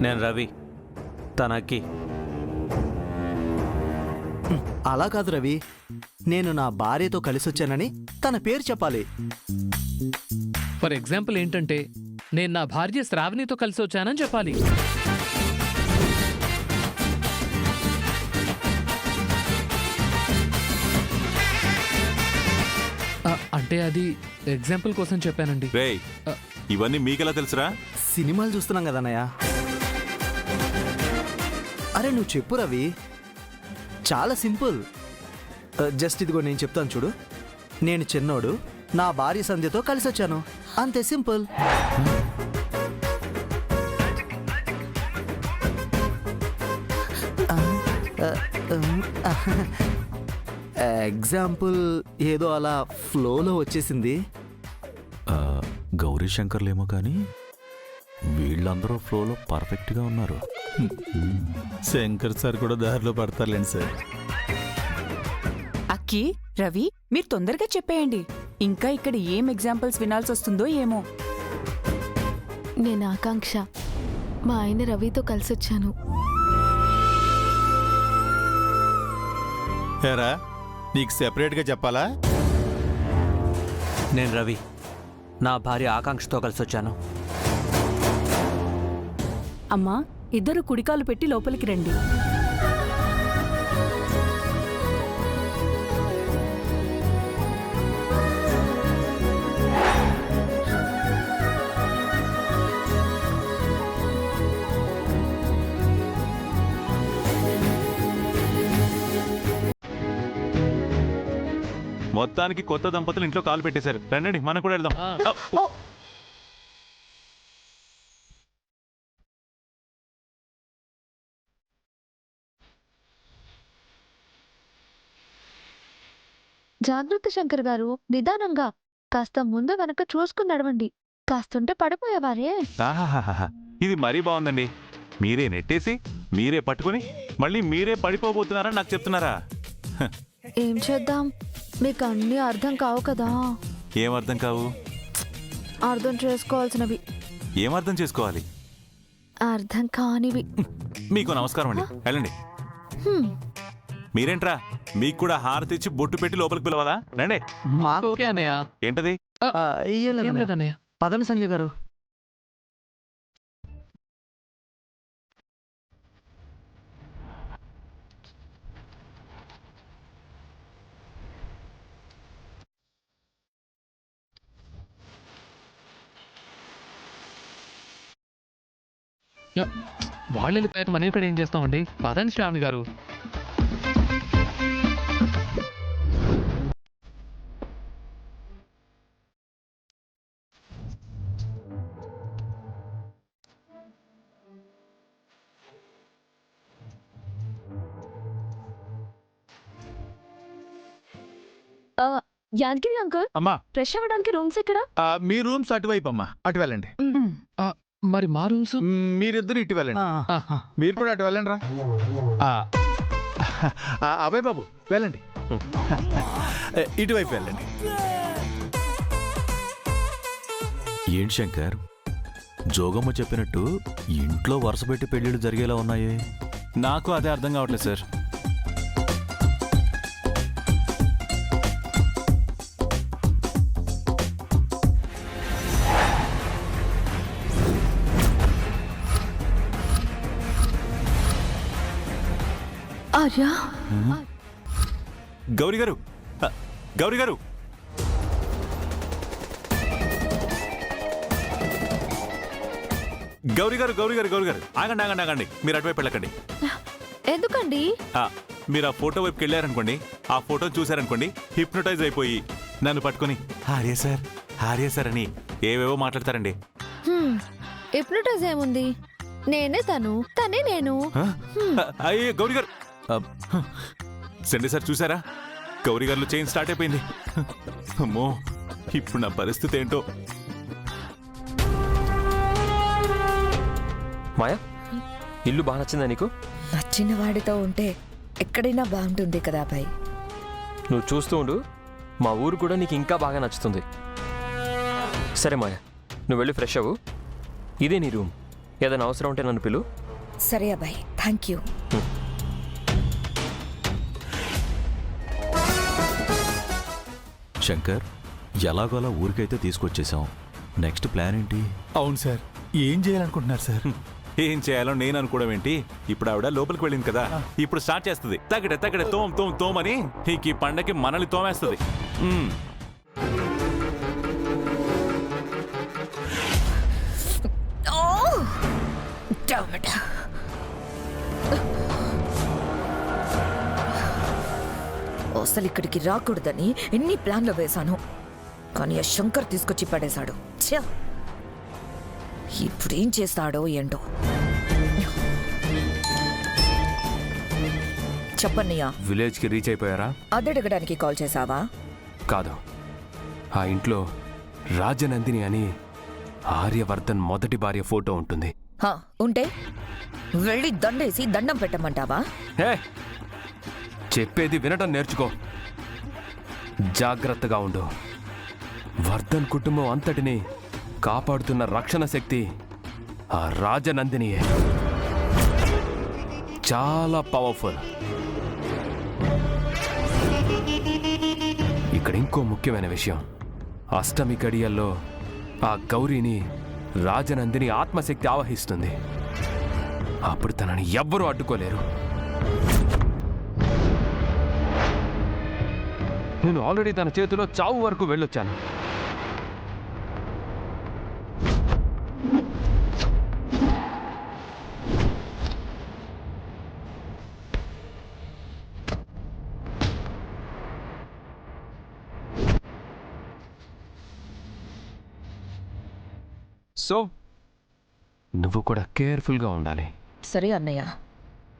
నేను రవి, తనకి. అలా కాదు రవి, నేను నా భార్యతో కలిసి వచ్చానని తన పేరు చెప్పాలి. ఫర్ ఎగ్జాంపుల్ ఏంటంటే, నేను నా భార్య శ్రావణితో కలిసి వచ్చానని చెప్పాలి. అంటే అది ఎగ్జాంపుల్ కోసం చెప్పానండి. రేయ్, ఇవన్నీ మీకెలా తెలుసురా? సినిమాలు చూస్తున్నాం కదన్నయ్య. అరే నువ్వు చెప్పు రవి, చాలా సింపుల్. జస్ట్ ఇదిగో నేను చెప్తాను చూడు. నేను చిన్నోడు, నా భార్య సంధ్యతో కలిసి వచ్చాను, అంతే సింపుల్. ఎగ్జాంపుల్ ఏదో అలా ఫ్లోలో వచ్చేసింది. గౌరీ శంకర్లేమో కానీ వీళ్ళందరూ ఫ్లోలో పర్ఫెక్ట్గా ఉన్నారు. శంకర్ సార్ కూడా దారిలో పడతారులేండి సార్. అక్కి, రవి, మీరు తొందరగా చెప్పేయండి. ఇంకా ఇక్కడ ఏం ఎగ్జాంపుల్స్ వినాల్సి వస్తుందో ఏమో. నేను ఆకాంక్ష, మా ఆయన రవితో కలిసి వచ్చాను. ఏరా, నీకు సెపరేట్గా చెప్పాలా? నేను రవి, నా భార్య ఆకాంక్షతో కలిసి వచ్చాను. అమ్మా, ఇద్దరు కుడికాలు పెట్టి లోపలికి రండి. మొత్తానికి కొత్త దంపతులు ఇంట్లో కాలు పెట్టేశారు. రండి మనం కూడా వెళ్దాం. జాగ్రత్త శంకర్ గారు, నిదానంగా కాస్త ముందు వెనక చూసుకుని నడవండి. కాస్తుంటే పడిపోయేవారే. ఆహాహాహా, ఇది మరీ బాగుందండి. మీరే నెట్టేసి మీరే పట్టుకుని మళ్ళీ మీరే పడిపోబోతున్నారని నాకు చెప్తున్నారా? ఏం చేద్దాం, మీకు అన్నీ అర్థం కావు కదా. ఏం అర్థం కావు? అర్థం చేసుకోవాల్సినవి. ఏం అర్థం చేసుకోవాలి? అర్థం కానివి. మీకు నమస్కారం అండి, వెళ్ళండి. మీరేంట్రా, మీకు కూడా హారతి ఇచ్చి బొట్టు పెట్టి లోపలికి పిలవదా? రండి. ఓకే అన్నయ్య. ఏంటది? ఏం లేదన్నయ్య. పదండి సంజయ్ గారు. వాళ్ళు వెళ్ళిపోయాక మన ఇక్కడ ఏం చేస్తామండి? పదండి శ్రావణి గారు. యాదగిరి అంకుల్, అమ్మా, ఫ్రెష్ అవ్వడానికి రూమ్స్ ఇక్కడ. మీ రూమ్స్ అటువైపు అమ్మా, అటు వెళ్ళండి. మరి మా రూమ్స్? మీరిద్దరు ఇటు వెళ్ళండి. మీరు కూడా అటు వెళ్ళండి రా. అభయ్ బాబు వెళ్ళండి, ఇటువైపు వెళ్ళండి. ఏంటి శంకర్, జోగమ్మ చెప్పినట్టు ఇంట్లో వరుస పెట్టి పెళ్లిళ్ళు జరిగేలా ఉన్నాయే? నాకు అదే అర్థం కావట్లేదు సార్. ఆర్యా, గౌరీ గారు, గౌరీ గారు, గౌరీ గారు, గౌరీ గారు, గౌరీ గారు, ఆగండి ఆగండి ఆగండి. మీరు అటువైపు వెళ్ళకండి. ఎందుకండి? మీరు ఆ ఫోటో వైపుకి వెళ్ళారనుకోండి, ఆ ఫోటో చూసారనుకోండి, హిప్నోటైజ్ అయిపోయి నన్ను పట్టుకుని ఆర్య సార్ అని ఏవేవో మాట్లాడతారండి. హిప్నోటైజ్ ఏముంది? నేనే తను, తనే నేను. అయ్యే గౌరీ గారు, సండే సార్ చూసారా? గౌరీ గారిలో చైన్ స్టార్ట్ అయిపోయింది. అమ్మో, ఇప్పుడు నా పరిస్థితి ఏంటో. మాయా, ఇల్లు బాగా నచ్చిందా నీకు? నచ్చిన వాడితో ఉంటే ఎక్కడైనా బాగుంటుంది కదా అబ్బాయి. నువ్వు చూస్తూ ఉండు, మా ఊరు కూడా నీకు ఇంకా బాగా నచ్చుతుంది. సరే మాయా, నువ్వు వెళ్ళి ఫ్రెష్ అవ్వు. ఇదే నీ రూమ్, ఏదైనా అవసరం ఉంటే నన్ను పిలు. సరే అబ్బాయి, థ్యాంక్ యూ. శంకర్, ఎలాగోలా ఊరికైతే తీసుకొచ్చేసాం. నెక్స్ట్ ప్లాన్ ఏంటి? అవును సార్, ఏం చేయాలనుకుంటున్నారు సార్? ఏం చేయాలో నేను అనుకోవడం ఏంటి? ఇప్పుడు ఆవిడ లోపలికి వెళ్ళింది కదా, ఇప్పుడు స్టార్ట్ చేస్తుంది. తగడే తగడే తోమ్ తోమ్ తోమ్ అని ఈ పండకి మనల్ని తోమేస్తుంది. అసలు ఇక్కడికి రాకూడదని ఎన్ని ప్లాన్లు వేశాను, కానీ ఆ శంకర్ తీసుకొచ్చి పడేశాడు. ఛ! ఇప్పుడు ఏం చేస్తాడో ఏంటో. చెప్పన్నయ్యా, విలేజ్కి రీచ్ అయిపోయారా? అదడగడానికి కాల్ చేశావా? కాదు, ఆ ఇంట్లో రాజనందిని అని ఆర్యవర్ధన్ మొదటి భార్య ఫోటో ఉంటుంది. హా, ఉంటే వెళ్ళి దండేసి దండం పెట్టమంటావా? హే, చెప్పేది వినటం నేర్చుకో. జాగ్రత్తగా ఉండు. వర్ధన్ కుటుంబం అంతటిని కాపాడుతున్న రక్షణ శక్తి ఆ రాజనందినియే. చాలా పవర్ఫుల్. ఇక్కడ ఇంకో ముఖ్యమైన విషయం, అష్టమి గడియల్లో ఆ గౌరీని రాజనందిని ఆత్మశక్తి ఆవహిస్తుంది. అప్పుడు తనని ఎవ్వరూ అడ్డుకోలేరు. నేను ఆల్రెడీ తన చేతిలో చావు వరకు వెళ్ళొచ్చాను. సో నువ్వు కూడా కేర్ఫుల్గా ఉండాలి. సరే అన్నయ్య,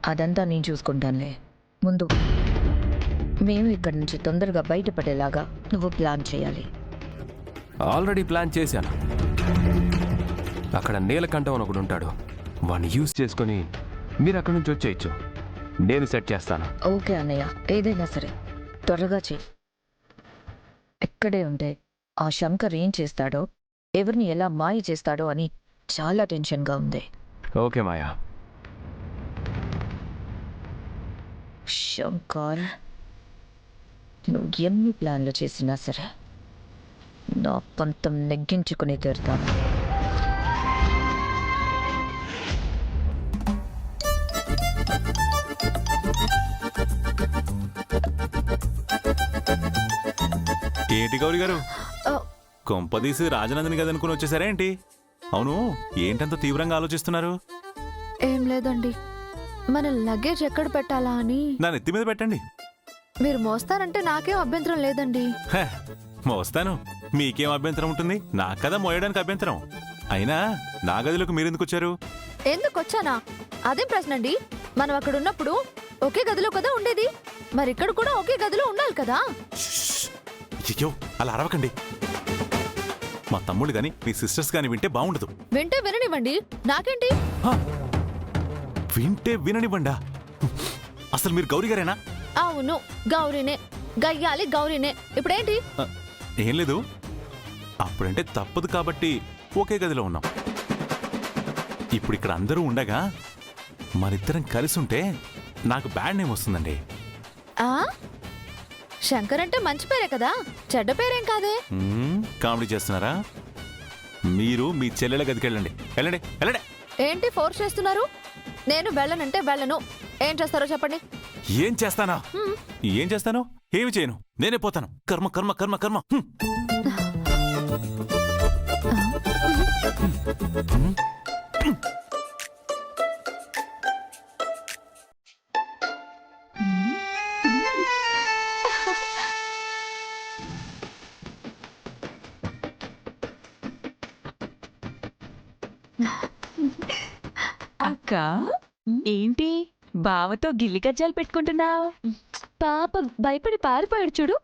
అదంతా నేను చూసుకుంటానులే. ముందు మేము ఇక్కడి నుంచి తొందరగా బయటపడేలాగా నువ్వు ప్లాన్ చేయాలి. ఆల్రెడీ ప్లాన్ చేశాను. అక్కడ నీలకంఠం అని ఒకడు ఉంటాడు. వాడిని యూజ్ చేసుకొని మీరు అక్కడి నుంచి వచ్చేయచ్చు. నేను సెట్ చేస్తాను. ఓకే అన్నయ్య, ఏదైనా సరే త్వరగా చెయ్యి. ఎక్కడే ఉంటే ఆ శంకర్ ఏం చేస్తాడో, ఎవరిని ఎలా మాయ చేస్తాడో అని చాలా టెన్షన్గా ఉంది. ఓకే మాయా. శంకర్, నువ్వు ఎన్ని ప్లాన్లు చేసినా సరే నా పంతం నెగ్గించుకుని తీరుతాను. ఏంటి గౌరీ గారు, కొంపదీసి రాజనందిని కదనుకుని వచ్చేసారా ఏంటి? అవును, ఏంటంత తీవ్రంగా ఆలోచిస్తున్నారు? ఏం లేదండి, మన లగేజ్ ఎక్కడ పెట్టాలా అని. నా నెత్తి మీద పెట్టండి. మీరు మోస్తారంటే నాకేం అభ్యంతరం లేదండి. హే, మోస్తాను. మీకేం అభ్యంతరం ఉంటుంది? నాకు కదా మోయడానికి అభ్యంతరం. అయినా నా గదిలోకి మీరెందుకు వచ్చారు? ఎందుకు వచ్చానా? అదేం ప్రశ్న అండి. మనం అక్కడ ఉన్నప్పుడు ఒకే గదిలో కదా ఉండేది, మరి ఇక్కడ కూడా ఒకే గదిలో ఉండాలి కదా. అయ్యో, అలా అరవకండి. మా తమ్ముడు గాని మీ సిస్టర్స్ గాని వింటే బాగుండదు. వింటే విననివ్వండి, నాకేంటి. వింటే విననివ్వండా? అసలు మీరు గౌరీ గారేనా? అవును, గౌరీనే. గయ్యాలి గౌరీనే. ఇప్పుడేంటి? ఏం లేదు, అప్పుడంటే తప్పదు కాబట్టి ఒకే గదిలో ఉన్నాం. ఇప్పుడు ఇక్కడ అందరూ ఉండగా మరిద్దరం కలిసి ఉంటే నాకు బ్యాడ్ నేమ్ వస్తుందండి. శంకర్ అంటే మంచి పేరే కదా, చెడ్డ పేరేం కాదే. కామెడీ చేస్తున్నారా? మీరు మీ చెల్లెల గదికి వెళ్ళండి. వెళ్ళండి వెళ్ళండి. ఏంటి ఫోర్స్ చేస్తున్నారు? నేను వెళ్ళనంటే వెళ్ళను. ఏం చేస్తారో చెప్పండి. ఏం చేస్తానా? ఏం చేస్తాను? ఏమి చేయను. నేనే పోతాను. కర్మ కర్మ కర్మ కర్మ. అక్క, ఏంటి బావతో గిల్లి గజ్జాలు పెట్టుకుంటున్నావు? పాప భయపడి పారిపోయాడు చూడు.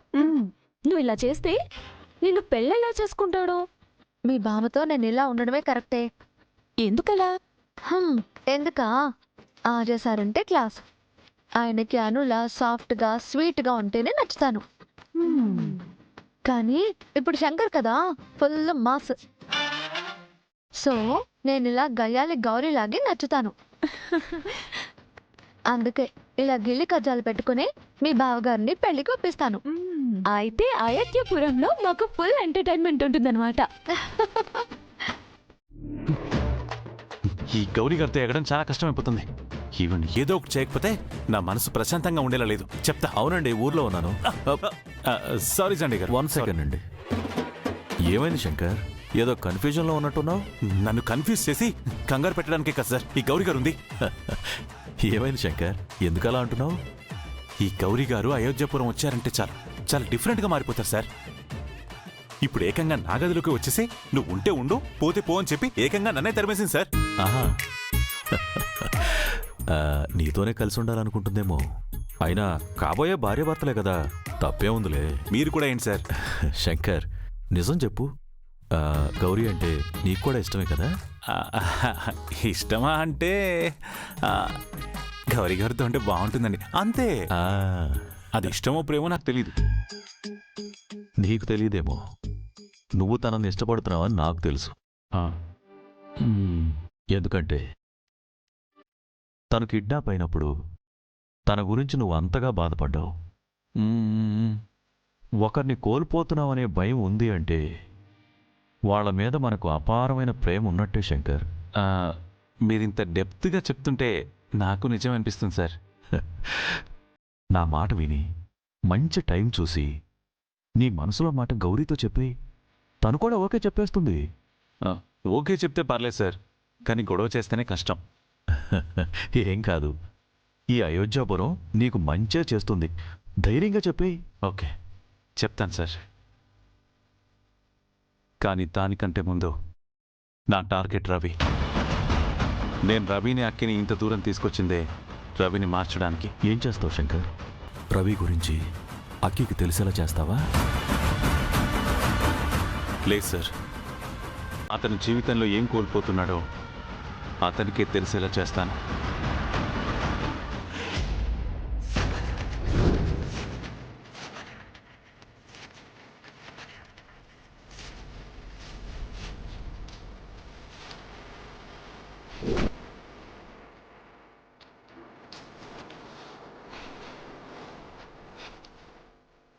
నువ్వు ఇలా చేస్తే నిన్ను పెళ్ళెలా చేసుకుంటాడు? మీ బావతో నేను ఇలా ఉండడమే కరెక్టే. ఎందుకలా? ఎందుకా? ఆర్య సార్ అంటే క్లాస్. ఆయనకి అనులా సాఫ్ట్గా స్వీట్గా ఉంటేనే నచ్చుతాను. కానీ ఇప్పుడు శంకర్ కదా, ఫుల్ మాస్. సో నేను ఇలా గయ్యాలి గౌరీలాగే నచ్చుతాను. అందుకే ఇలా గిల్లి కజ్జాలు పెట్టుకుని మీ బావగారిని పెళ్లికి ఒప్పిస్తాను. అయితే అయోధ్యపురంలో మాకు ఫుల్ ఎంటర్టైన్మెంట్ ఉంటుందన్నమాట. ఈ గౌరీ గారితో ఎగడం చాలా కష్టమైపోతుంది. ఈవెన్ ఏదో ఒకటి చేయకపోతే నా మనసు ప్రశాంతంగా ఉండేలా లేదు. చెప్తా. అవునండి, ఊర్లో ఉన్నాను. సారీ చండి గారు. 1 సెకండ్ అండి. ఏమైంది శంకర్? ఏదో కన్ఫ్యూజన్లో ఉన్నట్టున్నావు. నన్ను కన్ఫ్యూజ్ చేసి కంగారు పెట్టడానికే కదా సార్ ఈ గౌరీ గారు ఉంది. ఏమైంది శంకర్? ఎందుకలా అంటున్నావు? ఈ గౌరీ గారు అయోధ్యపురం వచ్చారంటే చాలు చాలా డిఫరెంట్గా మారిపోతారు సార్. ఇప్పుడు ఏకంగా నా గదిలోకి వచ్చేసి నువ్వు ఉంటే ఉండు పోతే పో అని చెప్పి ఏకంగా నన్నే తరిమేసింది సార్. ఆహా. నీతోనే కలిసి ఉండాలనుకుంటుందేమో. అయినా కాబోయే భార్యాభర్తలే కదా, తప్పే ఉందిలే. మీరు కూడా ఏంటి సార్? శంకర్, నిజం చెప్పు. గౌరీ అంటే నీకు కూడా ఇష్టమే కదా? ఇష్టమా అంటే గౌరీ గారితో అంటే బాగుంటుందండి అంతే. అది ఇష్టమో ప్రేమో నాకు తెలీదు. నీకు తెలియదేమో, నువ్వు తనని ఇష్టపడుతున్నావని నాకు తెలుసు. ఎందుకంటే తను కిడ్నాప్ అయినప్పుడు తన గురించి నువ్వు అంతగా బాధపడ్డావు. ఒకరిని కోల్పోతున్నావనే భయం ఉంది అంటే వాళ్ళ మీద మనకు అపారమైన ప్రేమ ఉన్నట్టే శంకర్. మీరింత డెప్త్గా చెప్తుంటే నాకు నిజం అనిపిస్తుంది సార్. నా మాట విని మంచి టైం చూసి నీ మనసులో మాట గౌరీతో చెప్పి తను కూడా ఓకే చెప్పేస్తుంది. ఓకే చెప్తే పర్లేదు సార్, కానీ గొడవ చేస్తేనే కష్టం. ఏం కాదు, ఈ అయోధ్యాపురం నీకు మంచే చేస్తుంది. ధైర్యంగా చెప్పి. ఓకే చెప్తాను సార్, కానీ దానికంటే ముందు నా టార్గెట్ రవి. నేను రవిని అక్కిని ఇంత దూరం తీసుకొచ్చిందే రవిని మార్చడానికి. ఏం చేస్తావు శంకర్? రవి గురించి అక్కికి తెలిసేలా చేస్తావా? లేదు సార్, అతని జీవితంలో ఏం కోల్పోతున్నాడో అతనికే తెలిసేలా చేస్తాను.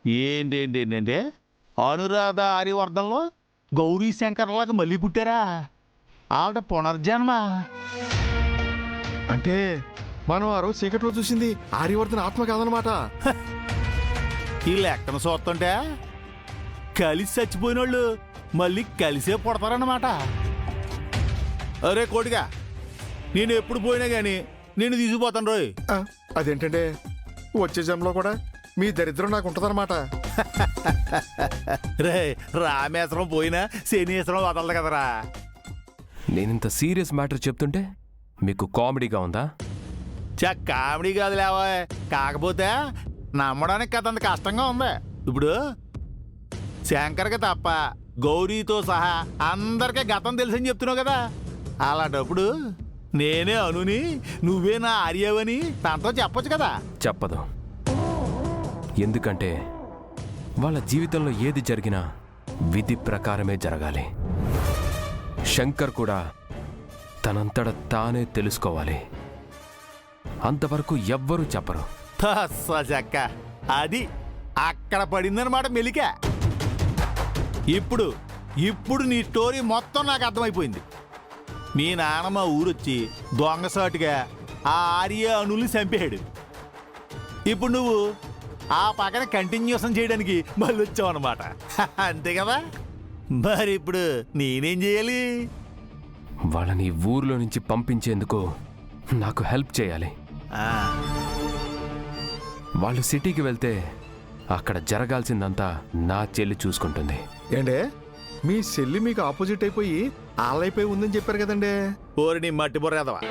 ఏంటంటే అనురాధ ఆర్యవర్ధన్లో గౌరీ శంకర్లాగా మళ్ళీ పుట్టారా? ఆవిడ పునర్జన్మ. అంటే మనం ఆ రోజు చీకట్లో చూసింది ఆర్యవర్ధన్ ఆత్మ కాదనమాట. ఈ లెక్కన చూస్తుంటే కలిసి చచ్చిపోయిన వాళ్ళు మళ్ళీ కలిసే పుడతారన్నమాట. అరే కోటిగా, నేను ఎప్పుడు పోయినా కానీ నేను తీసుకుపోతాను రోయ్. అదేంటంటే వచ్చే జన్మలో కూడా మీ దరిద్రం నాకు ఉంటుందన్నమాట. రే రామేశ్వరం పోయినా శనీశ్వరం వదలదు కదరా. నేనింత సీరియస్ మ్యాటర్ చెప్తుంటే మీకు కామెడీగా ఉందా? కామెడీ కాదు లేవా, కాకపోతే నమ్మడానికి కథ అంత కష్టంగా ఉంది. ఇప్పుడు శంకర్కి తప్ప గౌరీతో సహా అందరికీ గతం తెలుసని చెప్తున్నావు కదా, అలాంటప్పుడు నేనే అనుని నువ్వే నా ఆర్యవని తనతో చెప్పొచ్చు కదా. చెప్పదు. ఎందుకంటే వాళ్ళ జీవితంలో ఏది జరిగినా విధి ప్రకారమే జరగాలి. శంకర్ కూడా తనంతట తానే తెలుసుకోవాలి. అంతవరకు ఎవ్వరూ చెప్పరు. చెక్క అది అక్కడ పడిందనమాట మెలిక. ఇప్పుడు నీ స్టోరీ మొత్తం నాకు అర్థమైపోయింది. మీ నాన్న మా ఊరొచ్చి దొంగసాటుగా ఆ ఆర్య అణుల్ని చంపాడు. ఇప్పుడు నువ్వు ఆ పక్కన కంటిన్యూషన్ చేయడానికి మళ్ళీ వచ్చావు అనమాట. అంతే కదా, మరి ఇప్పుడు నేనేం చేయాలి? వాళ్ళని ఊర్లో నుంచి పంపించేందుకు నాకు హెల్ప్ చేయాలి. వాళ్ళు సిటీకి వెళ్తే అక్కడ జరగాల్సిందంతా నా చెల్లి చూసుకుంటుంది. ఏంటే మీ చెల్లి మీకు ఆపోజిట్ అయిపోయి ఆలైపోయి ఉందని చెప్పారు కదండి. ఓరి నీ మట్టి బుర్రేదవా,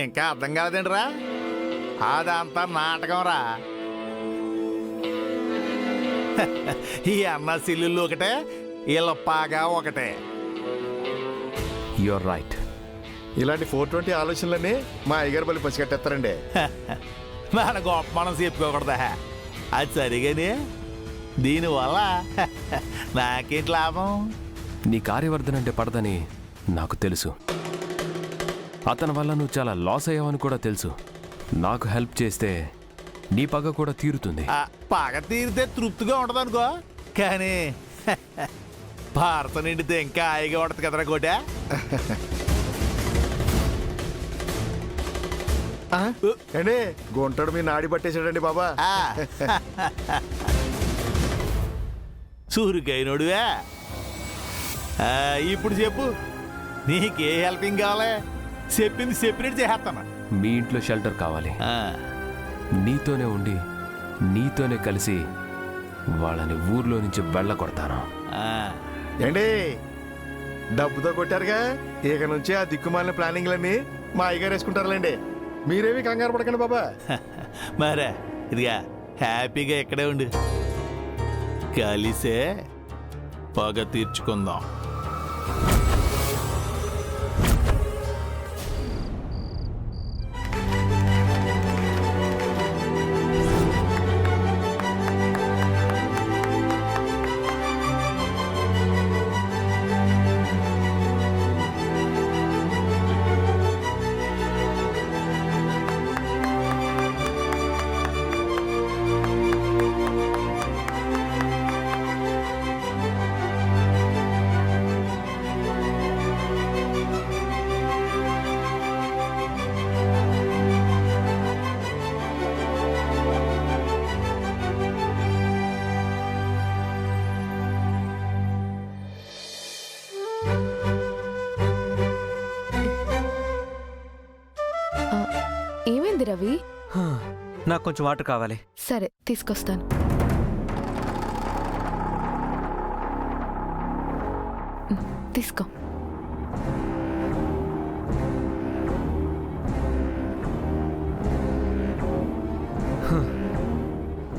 ఇంకా అర్థం కాలేదండిరా? అదంతా నాటకం రా. ఈ అన్న సిల్లుళ్ళు ఒకటే, వీళ్ళ పాగా ఒకటే. You're right. ఇలాంటి 420 ఆలోచనలన్నీ మా అయ్యగారు బలి పసిగట్టేస్తారండి. మన గొప్ప మనం చెప్పుకోకూడదా? అది సరిగానే దీనివల్ల నాకేంటి లాభం? నీ కార్యవర్ధన అంటే పడదని నాకు తెలుసు. అతని వల్ల నువ్వు చాలా లాస్ అయ్యావని కూడా తెలుసు. నాకు హెల్ప్ చేస్తే నీ పగ కూడా తీరుతుంది. పగ తీరితే తృప్తిగా ఉండదు అనుకో, కానీ భారత నిండితే ఇంకా హాయిగా పడుతుంది కదరా కోట. ఏండి గుంటడు మీ నాడి పట్టేశాడండి బాబా. సూరికైనోడువే. ఇప్పుడు చెప్పు, నీకే హెల్పింగ్ కావాలి? చెప్పింది చెప్పినట్టు చేస్తాను. మీ ఇంట్లో షెల్టర్ కావాలి. నీతోనే ఉండి నీతోనే కలిసి వాళ్ళని ఊర్లో నుంచి వెళ్ళగొడతాను. ఏండి డబ్బుతో కొట్టారుగా, ఇక నుంచి ఆ దిక్కుమాలిన ప్లానింగ్లన్నీ మా అయ్యగారు వేసుకుంటారులేండి. మీరేమి కంగారు పడకండి బాబా. మరే ఇదిగా హ్యాపీగా ఇక్కడే ఉండు, కలిసే పగ తీర్చుకుందాం. ఏమైంది రవి? నాకు కొంచెం వాటర్ కావాలి. సరే తీసుకొస్తాను. తీసుకో.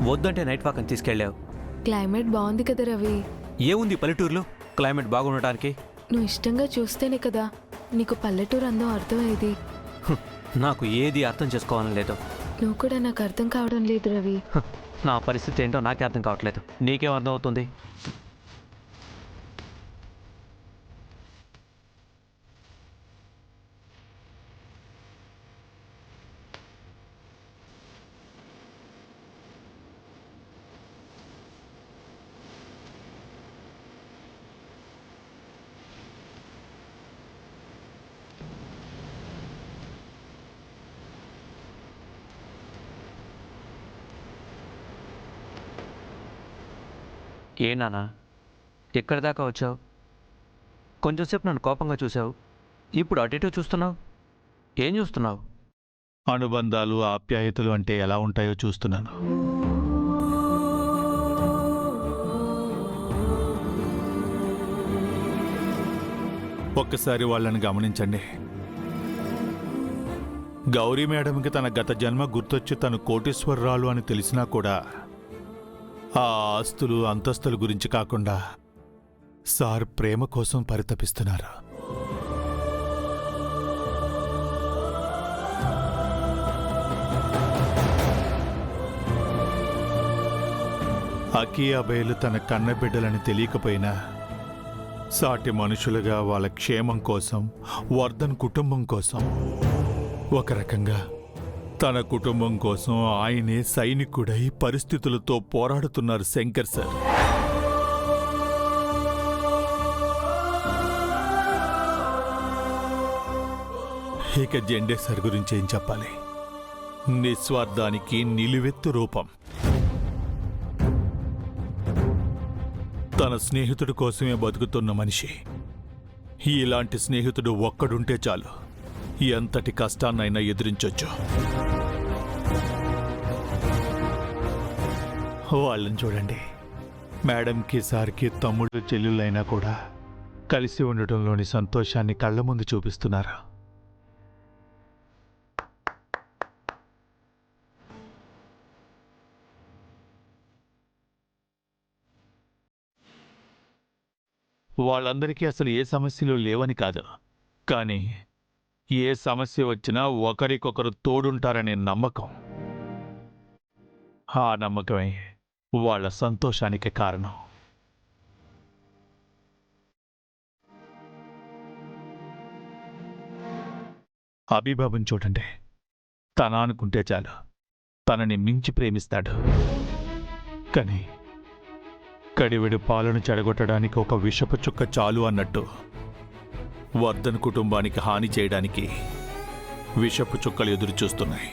వద్దంటే నైట్ వాక్ అని తీసుకెళ్ళావు. క్లైమేట్ బాగుంది కదా రవి. ఏముంది పల్లెటూరులో క్లైమేట్ బాగుండటానికి? నువ్వు ఇష్టంగా చూస్తేనే కదా నీకు పల్లెటూరు అందం అర్థమయ్యేది. నాకు ఏది అర్థం చేసుకోవాలని లేదు. నువ్వు కూడా నాకు అర్థం కావడం లేదు రవి. నా పరిస్థితి ఏంటో నాకే అర్థం కావట్లేదు. నీకేం అర్థం అవుతుంది? ఏ నాన్న ఎక్కడి దాకా వచ్చావు? కొంచెంసేపు నన్ను కోపంగా చూసావు, ఇప్పుడు అటు ఇటు చూస్తున్నావు. ఏం చూస్తున్నావు? అనుబంధాలు, ఆప్యాయతలు అంటే ఎలా ఉంటాయో చూస్తున్నాను. ఒక్కసారి వాళ్ళని గమనించండి. గౌరీ మేడంకి తన గత జన్మ గుర్తొచ్చి తను కోటీశ్వరరాలు అని తెలిసినా కూడా ఆ ఆస్తులు అంతస్తుల గురించి కాకుండా సార్ ప్రేమ కోసం పరితపిస్తున్నారు. అకీ అభయలు తన కన్నబిడ్డలని తెలియకపోయినా సాటి మనుషులుగా వాళ్ళ క్షేమం కోసం, వర్ధన్ కుటుంబం కోసం, ఒక రకంగా తన కుటుంబం కోసం ఆయనే సైనికుడై పరిస్థితులతో పోరాడుతున్నారు శంకర్ సార్. ఇక జెండే సార్ గురించి ఏం చెప్పాలి? నిస్వార్థానికి నిలువెత్తు రూపం. తన స్నేహితుడి కోసమే బతుకుతున్న మనిషి. ఇలాంటి స్నేహితుడు ఒక్కడుంటే చాలు, ఎంతటి కష్టాన్నైనా ఎదిరించొచ్చు. వాళ్ళని చూడండి, మేడంకి సార్కి తమ్ముడు చెల్లెళ్ళైనా కూడా కలిసి ఉండటంలోని సంతోషాన్ని కళ్ళ ముందు చూపిస్తున్నారు. వాళ్ళందరికీ అసలు ఏ సమస్యలు లేవని కాదు, కానీ ఏ సమస్య వచ్చినా ఒకరికొకరు తోడుంటారనే నమ్మకం, ఆ నమ్మకమే వాళ్ళ సంతోషానికి కారణం. అభిబాబుని చూడండి. తన అనుకుంటే చాలు తనని మించి ప్రేమిస్తాడు. కానీ కడివెడు పాలను చెడగొట్టడానికి ఒక విషపు చుక్క చాలు అన్నట్టు వర్ధన్ కుటుంబానికి హాని చేయడానికి విషపు చుక్కలు ఎదురు చూస్తున్నాయి.